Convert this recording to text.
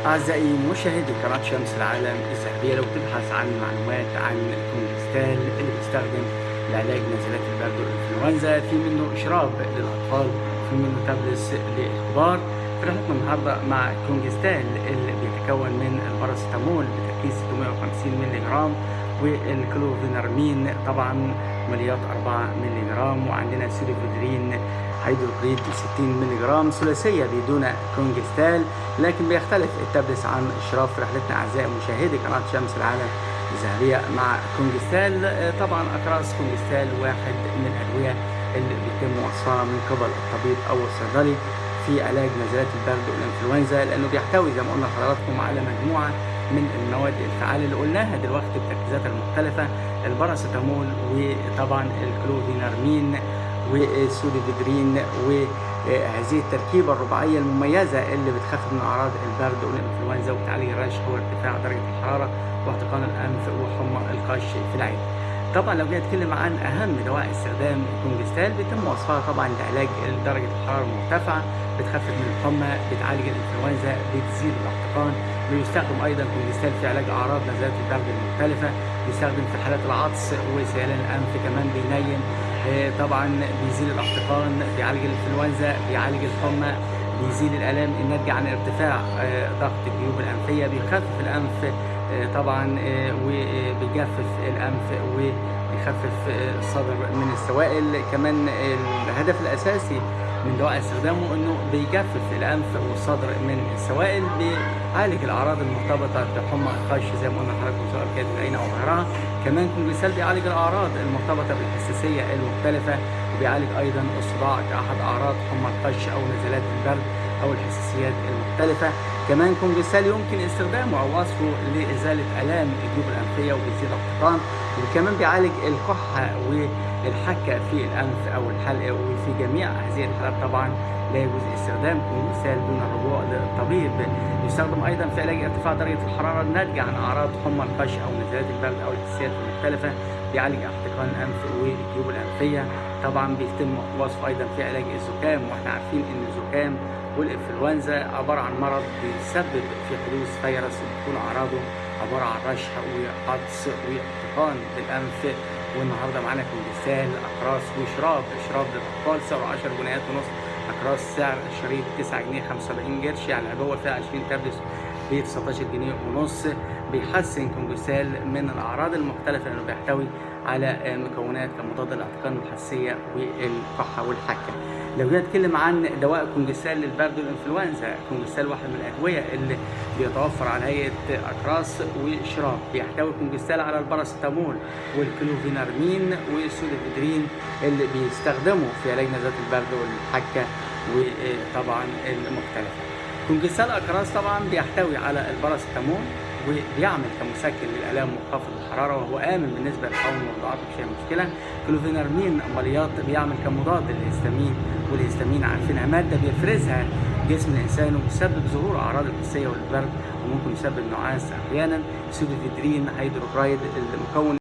أعزائي مشاهدي قناة شمس العالم الذهبية، لو تبحث عن معلومات عن الكونجستال اللي بيستخدم لعلاج نزلات البرد والإنفلونزا، في منه إشراب للأطفال وفي منه تابلس للكبار. في رحلتنا النهارده مع الكونجستال اللي بيتكون من الباراسيتامول بتركيز 650 مللي جرام، والكلوفينارمين طبعا مليات 4 مللي جرام، وعندنا سيلوفيدرين هيدروكليد 60 مللي جرام ثلاثيه بدون كونجستال. لكن بيختلف التابلس عن الشراب في رحلتنا اعزائي مشاهدي قناه شمس العالم الذهبيه مع كونجستال. طبعا اقراص كونجستال واحد من الادويه اللي بيتم وصفها من قبل الطبيب او الصيدلي في علاج نزلات البرد والانفلونزا، لانه بيحتوي زي ما قلنا لحضراتكم على مجموعه من المواد الفعاله اللي قلناها دلوقتي بتركيزاتها المختلفه، الباراسيتامول وطبعا الكلوفينارمين والسوليفيدرين، وهذه التركيبه الرباعيه المميزه اللي بتخفف من اعراض البرد والانفلونزا وبتعالج الرشح وارتفاع درجه الحراره واحتقان الانف وحمى القش في العين. طبعا لو جينا نتكلم عن اهم دواء استخدام الكونجستال، بيتم وصفها طبعا لعلاج درجه الحراره المرتفعه، بتخفف من الحمى، بتعالج الانفلونزا، بتزيل الاحتقان. بيستخدم ايضا كونجستال في علاج اعراض نزلات البرد المختلفه، بيستخدم في حالات العطس وسيلان الانف، كمان بينيم، طبعا بيزيل الاحتقان، بيعالج الانفلونزا، بيعالج الحمى، بيزيل الالام الناتجه عن ارتفاع ضغط الجيوب الانفيه، بيخفف الانف طبعا، وبيجفف الانف وبيخفف الصدر من السوائل. كمان الهدف الاساسي من دواء استخدامه انه بيجفف الانف والصدر من السوائل، بيعالج الاعراض المرتبطه بحمى القش زي ما قلنا لحضراتكم سواء كانت العين او غيرها. كمان كونجستال بيعالج الاعراض المرتبطه بالحساسيه المختلفه، وبيعالج ايضا الصداع كاحد اعراض حمى القش او نزلات البرد او الحساسيات المختلفه. كمان كونجستال يمكن استخدامه او وصفه لازاله الام الجيوب الانفيه وبيزيد الاحتقان، وكمان بيعالج الكحه والحكه في الانف او الحلق. وفي جميع هذه الحالات طبعا لا يجوز استخدام كونجستال دون الرجوع للطبيب. يستخدم ايضا في علاج ارتفاع درجه الحراره الناتجه عن اعراض حمى القش او نزلات البرد او الحساسيات المختلفه، بيعالج احتقان الانف والجيوب الانفيه. طبعا بيتم وصفه ايضا في علاج الزكام، واحنا عارفين ان الزكام والانفلونزا عباره عن مرض بيسبب في حدوث فيروس، وبتكون اعراضه عباره عن رشح وعطس واحتقان بالانف. والنهارده معانا كونجستال اقراص وشراب للاطفال سعره 10 جنيهات ونص، اقراص سعر الشريط 9 جنيه 75 قرش، يعني العبوه فيها 20 تابلت ب 19 جنيه ونص. بيحسن كونجستال من الاعراض المختلفه لانه بيحتوي على مكونات كمضاد للاحتقان والحساسيه والكحه والحكه. لو جينا نتكلم عن دواء كونجستال للبرد والانفلونزا، كونجستال واحد من الادويه اللي بيتوفر على هيئه اقراص وشراب. بيحتوي كونجستال على الباراسيتامول والكلوفينارمين والسوليفيدرين اللي بيستخدموا في علاج نزلات البرد والحكه وطبعا المختلفه. كونجستال اقراص طبعا بيحتوي على الباراسيتامول وبيعمل كمسكن للالام وخفض الحراره، وهو امن بالنسبه للحوامل والرضعات مفيش اي مشكله. كلوفينارمين مليات بيعمل كمضاد للهستامين، والهستامين عارفينها ماده بيفرزها جسم الانسان وبيسبب ظهور اعراض الحساسيه والبرد، وممكن يسبب نعاس احيانا. سودوفيدرين هيدروكرايد المكون